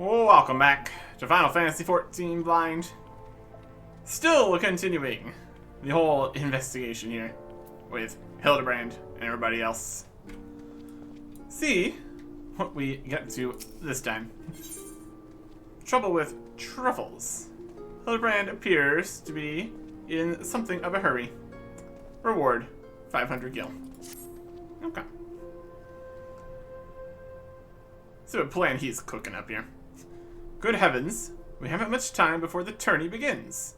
Welcome back to Final Fantasy XIV Blind. Still continuing the whole investigation here with Hildebrand and everybody else. See what we get to this time. Trouble with truffles. Hildebrand appears to be in something of a hurry. Reward, 500 gil. Okay. See what plan he's cooking up here. Good heavens, we haven't much time before the tourney begins.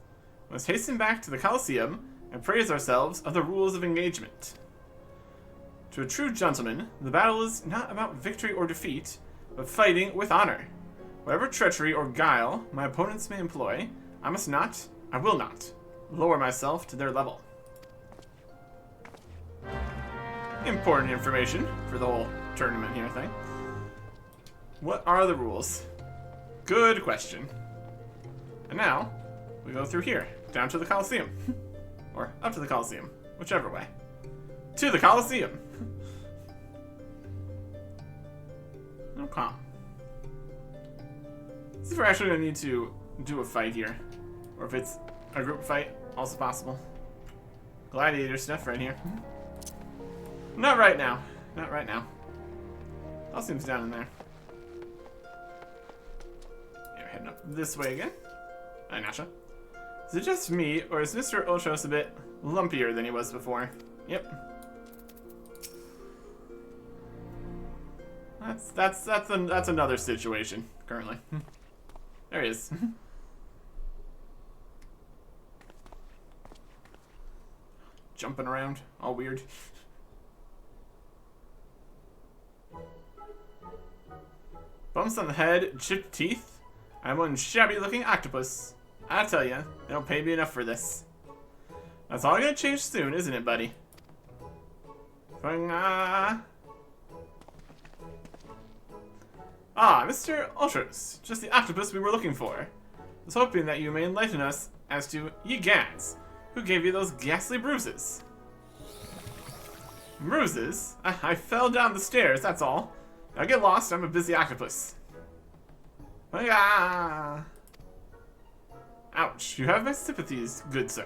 We must hasten back to the Colosseum and praise ourselves of the rules of engagement. To a true gentleman, the battle is not about victory or defeat, but fighting with honor. Whatever treachery or guile my opponents may employ, I will not, lower myself to their level. Important information for the whole tournament here thing. What are the rules? Good question. And now, we go through here, down to the Colosseum. Or up to the Colosseum, whichever way. To the Colosseum! Okay. Let's see if we're actually going to need to do a fight here. Or if it's a group fight, also possible. Gladiator stuff right here. Not right now. Not right now. Colosseum's down in there. Heading up this way again. Nasha. Is it just me, or is Mr. Ultros a bit lumpier than he was before? Yep. That's another situation currently. There he is. Jumping around, all weird. Bumps on the head, chipped teeth. I'm one shabby-looking octopus. I tell ya, they don't pay me enough for this. That's all gonna change soon, isn't it, buddy? Ah, Mr. Ultros, just the octopus we were looking for. I was hoping that you may enlighten us as to ye gads, who gave you those ghastly bruises. Bruises? I fell down the stairs, that's all. Now get lost, I'm a busy octopus. Ouch, you have my sympathies, good sir.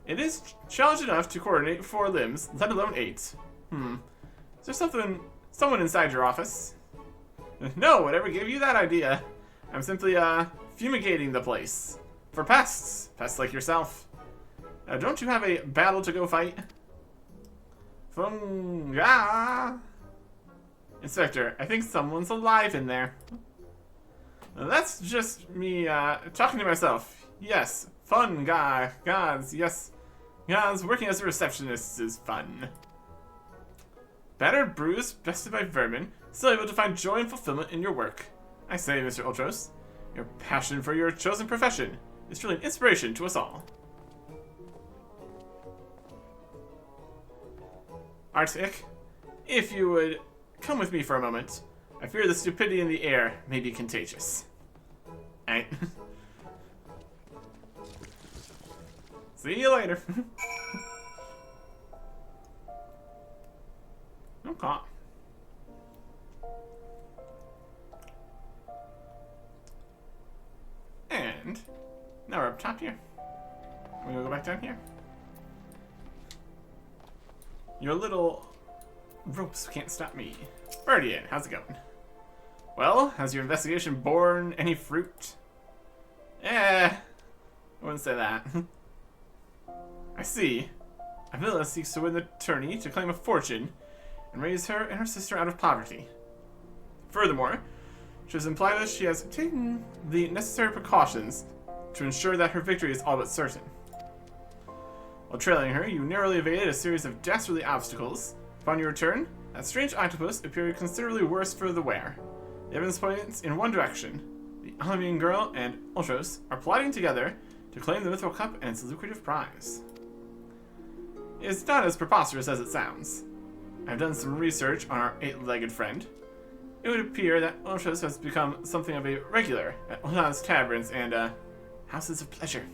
It is challenge enough to coordinate 4 limbs, let alone 8. Is there someone inside your office? No, whatever gave you that idea? I'm simply, fumigating the place. For pests like yourself. Don't you have a battle to go fight? Inspector, I think someone's alive in there. Now that's just me, talking to myself. Yes, fun guy. Gods, yes. Gods, working as a receptionist is fun. Battered, bruised, bested by vermin, still able to find joy and fulfillment in your work. I say, Mr. Ultros, your passion for your chosen profession is truly an inspiration to us all. Arctic, if you would come with me for a moment. I fear the stupidity in the air may be contagious. Alright. See you later. Okay. And now we're up top here. We're gonna go back down here. Your little ropes can't stop me. Birdian, how's it going? Well, has your investigation borne any fruit? I wouldn't say that. I see. Avila seeks to win the tourney to claim a fortune and raise her and her sister out of poverty. Furthermore, she has implied that she has taken the necessary precautions to ensure that her victory is all but certain. While trailing her, you narrowly evaded a series of dastardly obstacles. Upon your return, that strange octopus appeared considerably worse for the wear. The evidence points in one direction. The Alamian girl and Ultros are plotting together to claim the Mithril Cup and its lucrative prize. It's not as preposterous as it sounds. I've done some research on our 8-legged friend. It would appear that Ultros has become something of a regular at Ulana's taverns and, houses of pleasure.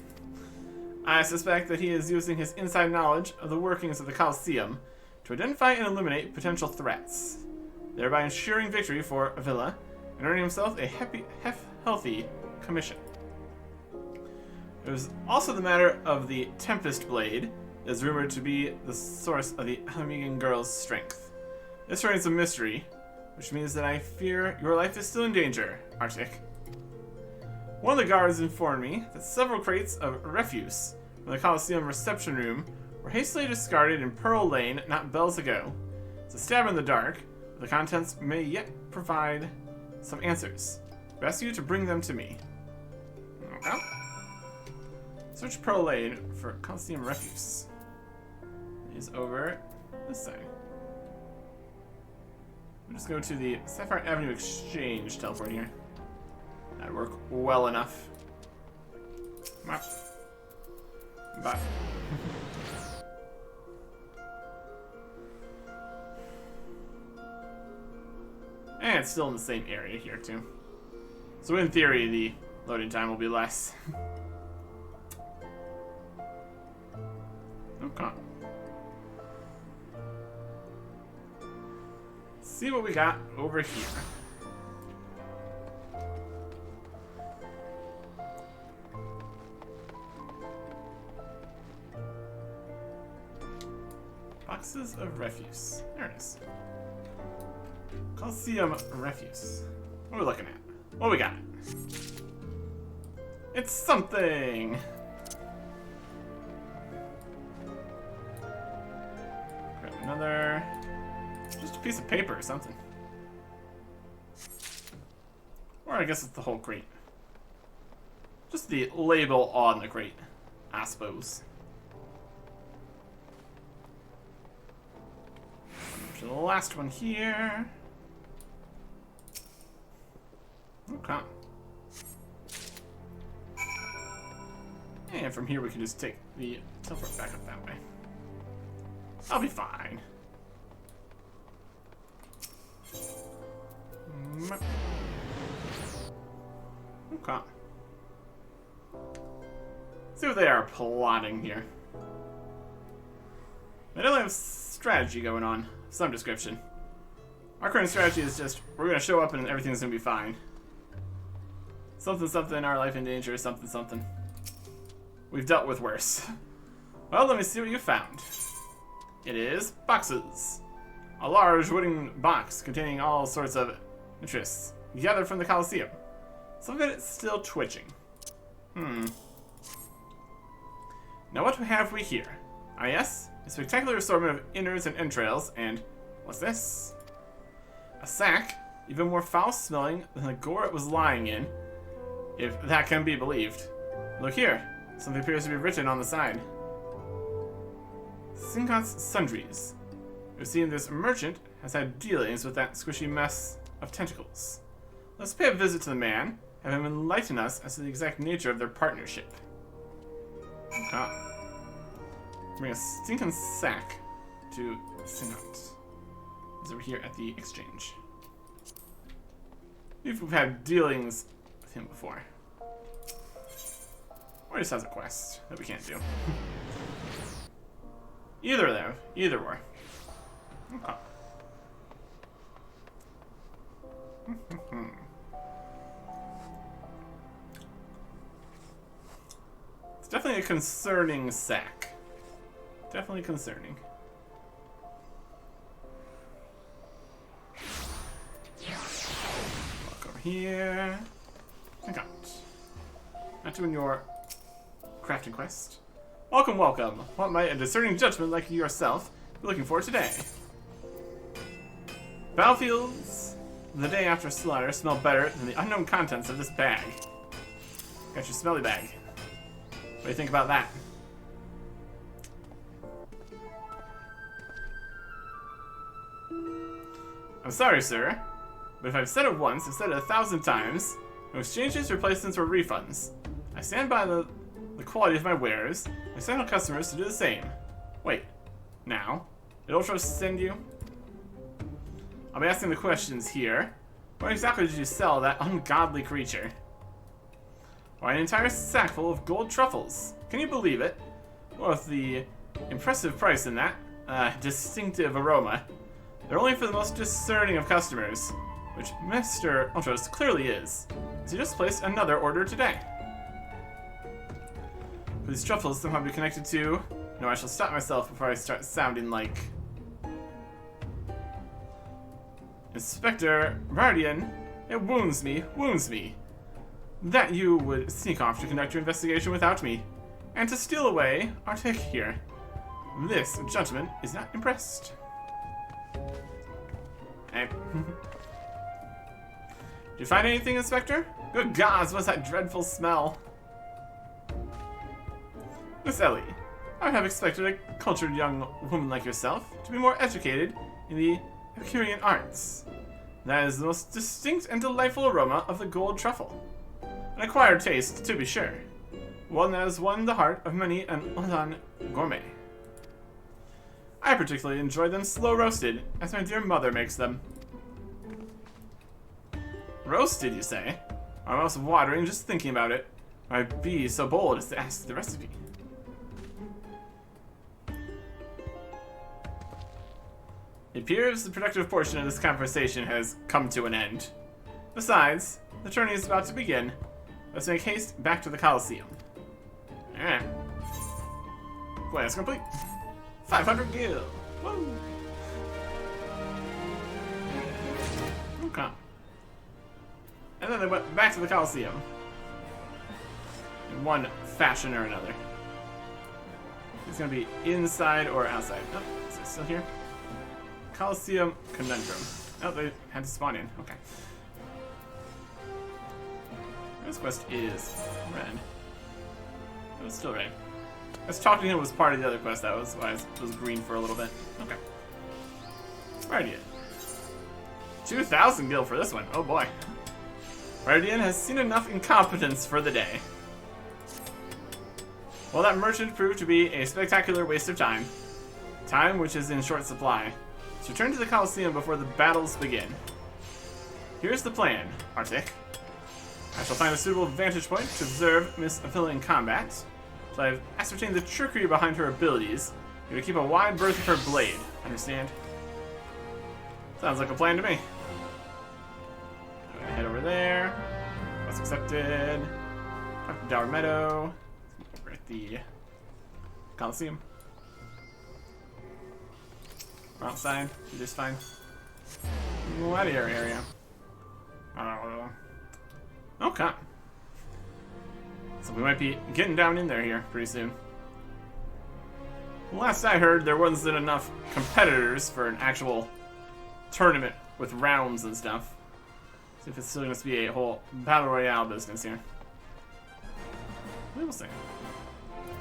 I suspect that he is using his inside knowledge of the workings of the Colosseum to identify and eliminate potential threats, thereby ensuring victory for Avila and earning himself a healthy commission. It was also the matter of the Tempest Blade that is rumored to be the source of the Alamigan girl's strength. This remains a mystery, which means that I fear your life is still in danger, Arctic. One of the guards informed me that several crates of refuse from the Coliseum reception room were hastily discarded in Pearl Lane not bells ago. It's a stab in the dark, but the contents may yet provide some answers. I ask you to bring them to me. Okay. Search Pearl Lane for Coliseum refuse. He's over this side. We'll just go to the Sapphire Avenue Exchange teleport here. That'd work well enough. Come on. Bye. And it's still in the same area here, too. So in theory, the loading time will be less. Okay. Let's see what we got over here. Boxes of refuse. There it is. Coliseum refuse. What are we looking at? What we got? It's something! Grab another. Just a piece of paper or something. Or I guess it's the whole crate. Just the label on the crate, I suppose. To the last one here. Okay. And from here we can just take the teleport back up that way. I'll be fine. Okay. See what they are plotting here. They definitely have strategy going on, some description. Our current strategy is just, we're gonna show up and everything's gonna be fine. Something, something, our life in danger, something, something. We've dealt with worse. Well, let me see what you found. It is boxes. A large wooden box containing all sorts of interests gathered from the Coliseum. Some of it is still twitching. Now what have we here? Ah yes, a spectacular assortment of innards and entrails, and what's this? A sack, even more foul-smelling than the gore it was lying in, if that can be believed. Look here, something appears to be written on the side. Sinkot's Sundries. We've seen this merchant has had dealings with that squishy mess of tentacles. Let's pay a visit to the man, have him enlighten us as to the exact nature of their partnership. Okay. Bring a stinking sack to Sinkot. He's over here at the exchange. We've had dealings with him before. Or he just has a quest that we can't do. Either of them. Either or. Okay. It's definitely a concerning sack. Definitely concerning. Walk over here. Okay. Not doing your crafting quest. Welcome, welcome. What might a discerning judgment like yourself be looking for today? Battlefields the day after slaughter smell better than the unknown contents of this bag. Got your smelly bag. What do you think about that? I'm sorry, sir, but if I've said it once, I've said it 1,000 times. No exchanges, replacements, or refunds. I stand by the quality of my wares. I send on customers to do the same. Wait, now? Did Ultra send you? I'll be asking the questions here. What exactly did you sell that ungodly creature? Why, an entire sack full of gold truffles. Can you believe it? Well, with the impressive price in that distinctive aroma, they're only for the most discerning of customers. which Mr. Ultros clearly is, as he just placed another order today. Could these truffles somehow be connected to... No, I shall stop myself before I start sounding like... Inspector Guardian, it wounds me, that you would sneak off to conduct your investigation without me, and to steal away our take here. This gentleman is not impressed. Hey. Did you find anything, Inspector? Good gods, what's that dreadful smell? Miss Ellie, I would have expected a cultured young woman like yourself to be more educated in the Epicurean arts. That is the most distinct and delightful aroma of the gold truffle. An acquired taste, to be sure. One that has won the heart of many an Ulan gourmet. I particularly enjoy them slow roasted, as my dear mother makes them. Roasted, you say? My mouth's watering just thinking about it. I'd be so bold as to ask the recipe. It appears the productive portion of this conversation has come to an end. Besides, the tourney is about to begin. Let's make haste back to the Coliseum. Alright. Quest complete. 500 gil. Woo! Okay. And then they went back to the Coliseum. In one fashion or another. It's gonna be inside or outside. Oh, is it still here? Coliseum Conundrum. Oh, they had to spawn in. Okay. This quest is red. It was still red. Us talking to him was part of the other quest. That was why it was green for a little bit. Okay. Guardian. 2,000 gil for this one. Oh boy. Guardian has seen enough incompetence for the day. Well, that merchant proved to be a spectacular waste of time. Time which is in short supply. Let's return to the Coliseum before the battles begin. Here's the plan, Arctic. I shall find a suitable vantage point to observe Miss Avila in combat. So I've ascertained the trickery behind her abilities. You to keep a wide berth of her blade. Understand? Sounds like a plan to me. I'm gonna head over there. What's accepted? Talk to Dower Meadow. Over at the Coliseum. We're outside. You're just fine. Move out of your area. Okay. So we might be getting down in there here pretty soon. Last I heard, there wasn't enough competitors for an actual tournament with rounds and stuff. See if it's still going to be a whole battle royale business here. We will see.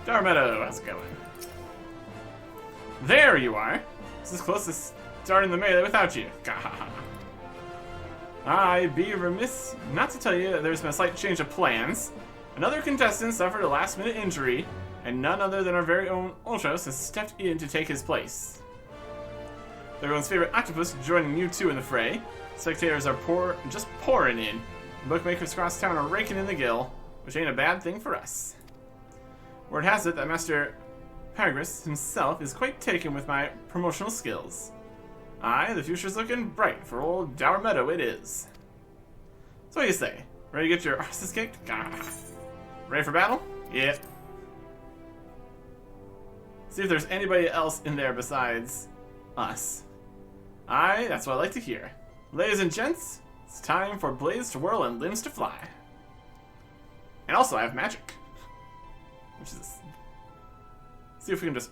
Dower Meadow, how's it going? There you are! This is close to starting the melee without you. I'd be remiss not to tell you that there's been a slight change of plans. Another contestant suffered a last-minute injury, and none other than our very own Ultros has stepped in to take his place. Everyone's favorite octopus joining you two in the fray. Spectators are just pouring in. Bookmakers across town are raking in the gill, which ain't a bad thing for us. Word has it that Master Pagras himself is quite taken with my promotional skills. Aye, the future's looking bright for old Dower Meadow it is. So what do you say? Ready to get your asses kicked? Ready for battle? Yeah. See if there's anybody else in there besides us. Aye, that's what I like to hear. Ladies and gents, it's time for blades to whirl and limbs to fly. And also I have magic. Which is... See if we can just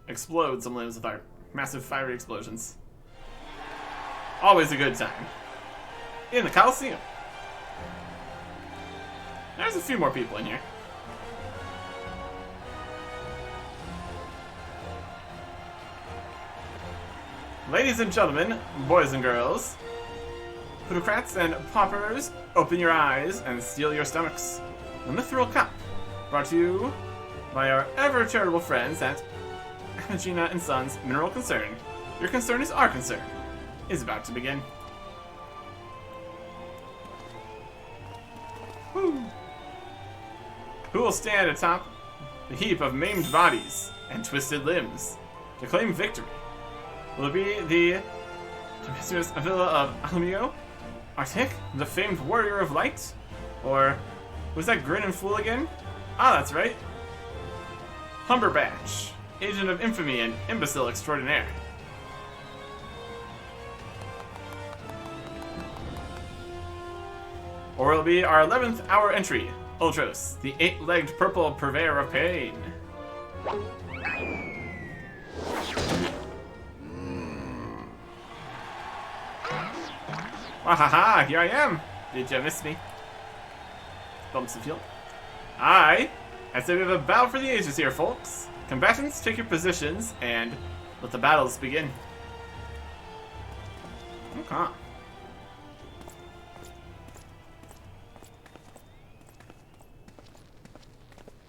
explode some limbs with our massive fiery explosions. Always a good time. In the Coliseum. There's a few more people in here. Ladies and gentlemen, boys and girls, plutocrats and paupers, open your eyes and steel your stomachs. The Mithril Cup, brought to you by our ever-charitable friends at Amagina & Sons Mineral Concern. Your concern is our concern. Is about to begin. Woo. Who will stand atop the heap of maimed bodies and twisted limbs to claim victory? Will it be the Mistress Avila of Alamigo, Arctic, the famed warrior of light? Or was that Grin and Fool again? Ah, that's right. Humberbatch, agent of infamy and imbecile extraordinaire. Or it'll be our 11th hour entry, Ultros, the 8-legged purple purveyor of pain. Wahaha, here I am. Did you miss me? Bumps the field. I say we have a battle for the ages here, folks. Combatants, take your positions and let the battles begin. Okay.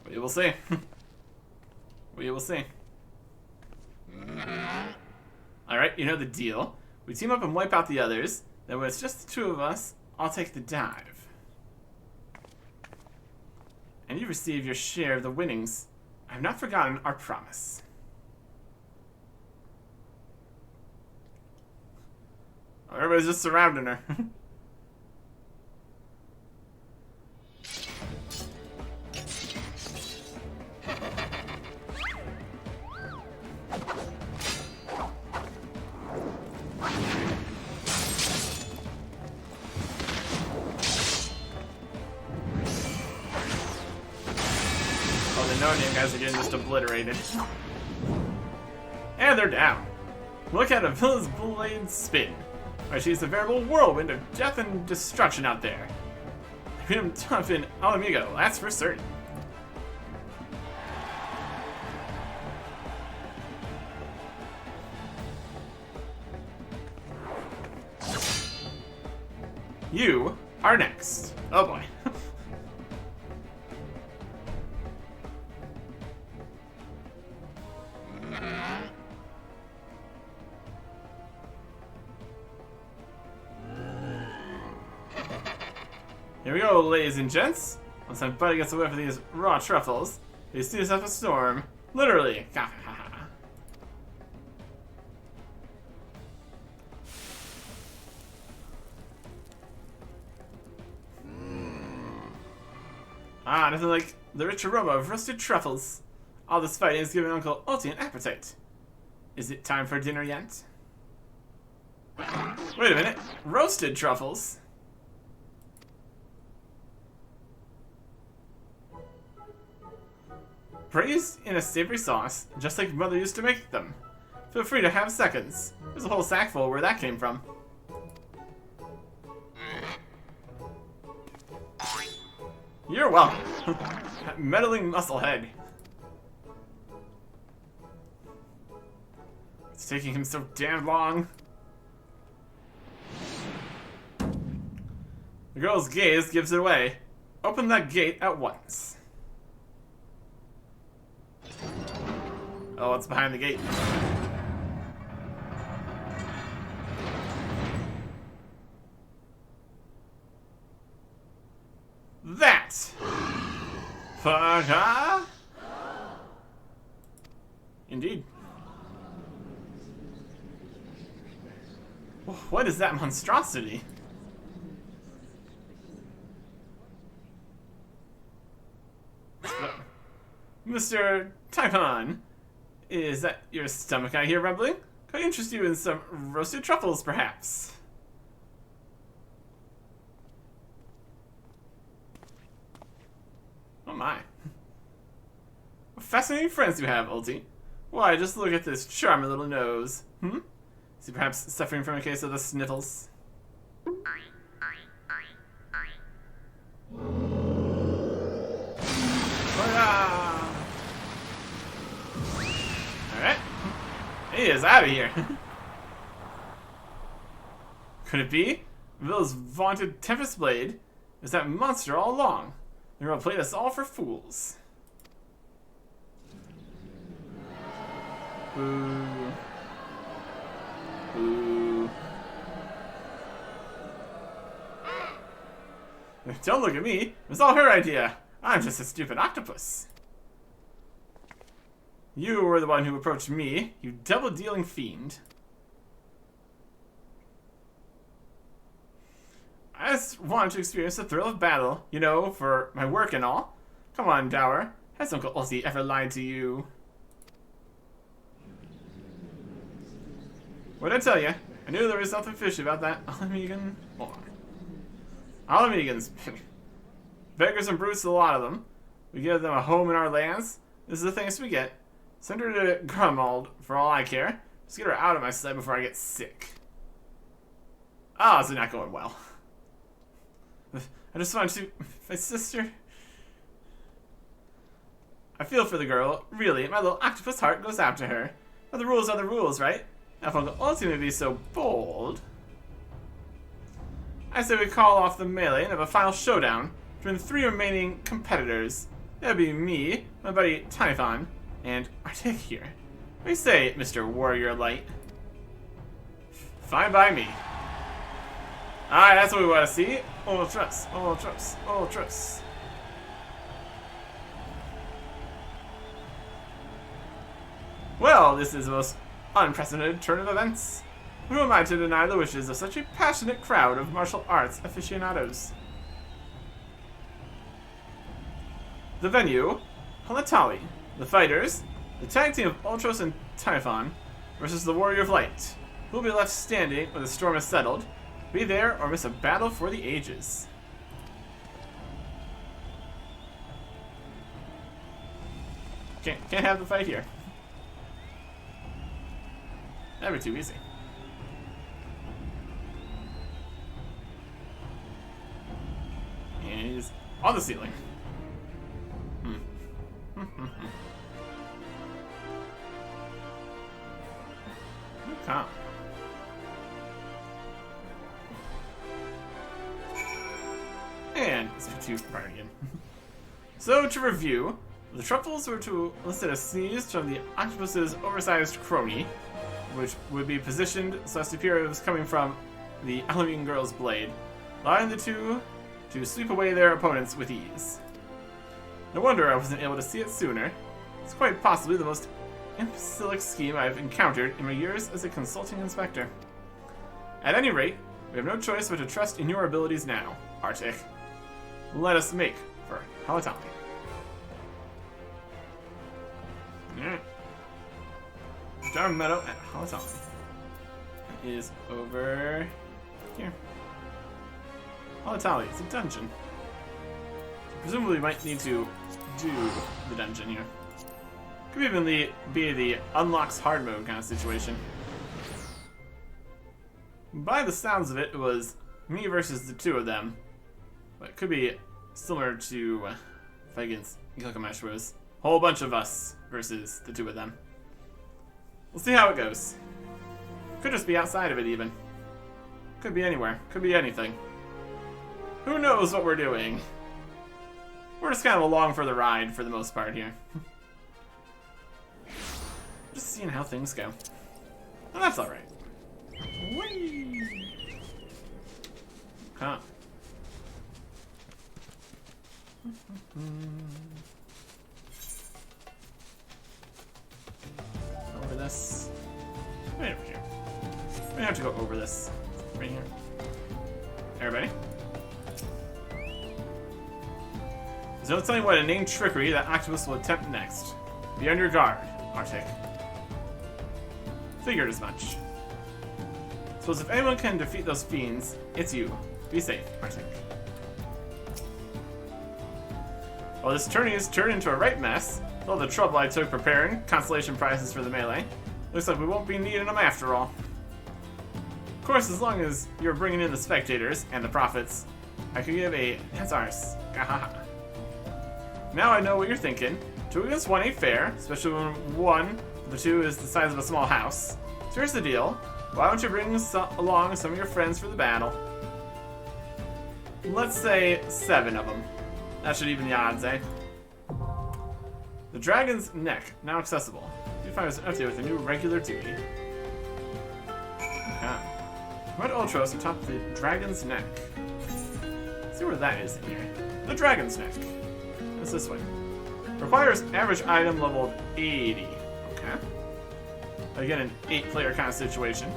We will see. We will see. Alright, you know the deal. We team up and wipe out the others. Then when it's just the two of us, I'll take the dive. And you receive your share of the winnings. I have not forgotten our promise. Everybody's just surrounding her. The guys are getting just obliterated. And they're down. Look at a villain's blade spin. Right, she's a veritable whirlwind of death and destruction out there. I beat him tough in Alamigo, that's for certain. You are next. Oh boy. Here we go, ladies and gents. Once my buddy gets away from these raw truffles, he steers up a storm. Literally. Ah, nothing like the rich aroma of roasted truffles. All this fighting is giving Uncle Ulti an appetite. Is it time for dinner yet? Wait a minute. Roasted truffles? Braised in a savory sauce, just like Mother used to make them. Feel free to have seconds. There's a whole sack full where that came from. You're welcome. That meddling musclehead. It's taking him so damn long. The girl's gaze gives it away. Open that gate at once. Oh, what's behind the gate? That! Fucker! Indeed. What is that monstrosity? Mr. Typhon, is that your stomach I hear rumbling? Could I interest you in some roasted truffles, perhaps? Oh my. What fascinating friends you have, Ulti. Why, just look at this charming little nose. Hmm? Is he perhaps suffering from a case of the sniffles? Alright. He is out of here. Could it be? Vill's vaunted Tempest Blade is that monster all along. They're gonna play us all for fools. Boo. Boo. Don't look at me. It was all her idea. I'm just a stupid octopus. You were the one who approached me, you double-dealing fiend. I just wanted to experience the thrill of battle, you know, for my work and all. Come on, Dower. Has Uncle Ulcie ever lied to you? What'd I tell you? I knew there was something fishy about that Alamegan. Alamegans. Beggars and brutes, a lot of them. We give them a home in our lands. This is the thanks we get. Send her to Grumald, for all I care. Just get her out of my sight before I get sick. Ah, it's not going well. I just want to... My sister... I feel for the girl. Really, my little octopus heart goes out to her. But the rules are the rules, right? Now, if Uncle Ulcie may be so bold... I say we call off the melee and have a final showdown between the 3 remaining competitors. That would be me, my buddy Typhon, and Arctic here. What do you say, Mr. Warrior Light? Fine by me. Alright, that's what we want to see. Ultras, Ultras, Ultras. Well, this is the most unprecedented turn of events. Who am I to deny the wishes of such a passionate crowd of martial arts aficionados? The venue, Halatali. The fighters, the tag team of Ultros and Typhon versus the Warrior of Light. Who will be left standing when the storm is settled? Be there or miss a battle for the ages. Can't have the fight here. That'd be too easy. And he's on the ceiling. Okay. And it's too far again. So to review, the truffles were to elicit a sneeze from the octopus's oversized crony, which would be positioned so as to appear it was coming from the Alamean girl's blade, allowing the two to sweep away their opponents with ease. No wonder I wasn't able to see it sooner. It's quite possibly the most imbecilic scheme I've encountered in my years as a consulting inspector. At any rate, we have no choice but to trust in your abilities now, Arctic. Let us make for Halatali. Alright. Dark Meadow at Halatali is over here. Halatali, it's a dungeon. Presumably we might need to do the dungeon here. Could even be the unlocks hard mode kind of situation. By the sounds of it, it was me versus the 2 of them. But it could be similar to Fight Against Gilgamesh, where it was a whole bunch of us versus the 2 of them. We'll see how it goes. Could just be outside of it even. Could be anywhere. Could be anything. Who knows what we're doing? We're just kind of along for the ride for the most part here. Just seeing how things go. Oh, that's alright. Whee! Huh. Over this. Right over here. We have to go over this. Right here. Everybody? There's no telling what inane trickery that Octopus will attempt next. Be on your guard, Arctic. Figured as much. Suppose if anyone can defeat those fiends, it's you. Be safe, Arctic. Well, this tourney has turned into a right mess. With all the trouble I took preparing consolation prizes for the melee, looks like we won't be needing them after all. Of course, as long as you're bringing in the spectators and the profits, I could give a that's ours. Now I know what you're thinking. 2 against 1 ain't fair, especially when one of the 2 is the size of a small house. So here's the deal. Why don't you bring along some of your friends for the battle? Let's say 7 of them. That should even the odds, eh? The Dragon's Neck, now accessible. You find us empty with a new regular duty. Okay. Red Ultros atop the Dragon's Neck. Let's see where that is in here. The Dragon's Neck. What's this way? Requires average item level 80. Okay. Again, an 8-player kind of situation.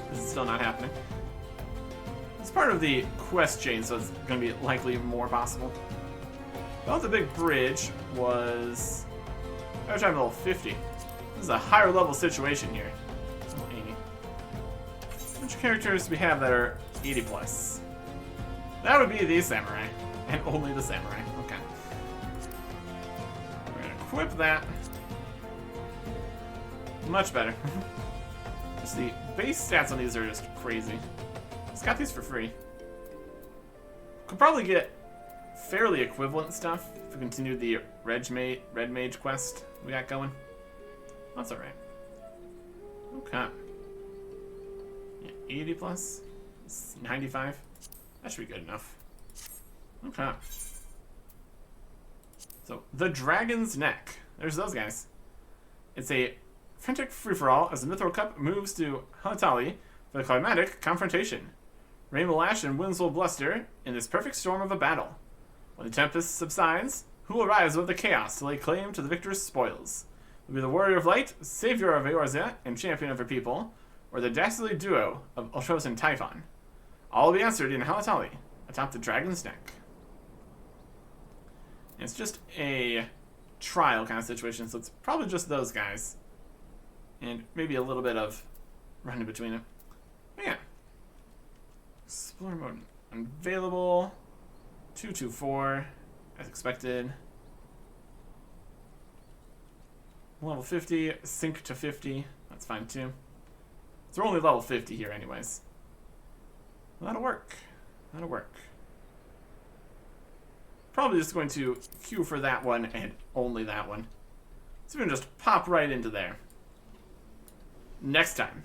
This is still not happening. It's part of the quest chain, so it's going to be likely more possible. Well, the big bridge was... I was trying level 50. This is a higher level situation here. 80. Which characters do we have that are 80 plus? That would be the samurai. And only the samurai. Okay. We're going to equip that. Much better. Just the base stats on these are just crazy. Just got these for free. Could probably get fairly equivalent stuff if we continue the Red Mage quest we got going. That's alright. Okay. Yeah, 80 plus? 95? That should be good enough. Okay. So, the Dragon's Neck. There's those guys. It's a frantic free-for-all as the Mithril Cup moves to Halatali for the climatic confrontation. Rain will lash and winds will bluster in this perfect storm of a battle. When the tempest subsides, who will rise above the chaos to lay claim to the victor's spoils? Will be the Warrior of Light, Savior of Eorzea, and Champion of her people, or the dastardly duo of Ultros and Typhon? All will be answered in Halatali, atop the Dragon's Neck. And it's just a trial kind of situation, so it's probably just those guys. And maybe a little bit of running between them. But yeah. Explore mode unavailable. 224, as expected. Level 50, sync to 50. That's fine too. So we're only level 50 here anyways. That'll work. That'll work. Probably just going to queue for that one and only that one. So we can just pop right into there. Next time.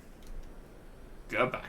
Goodbye.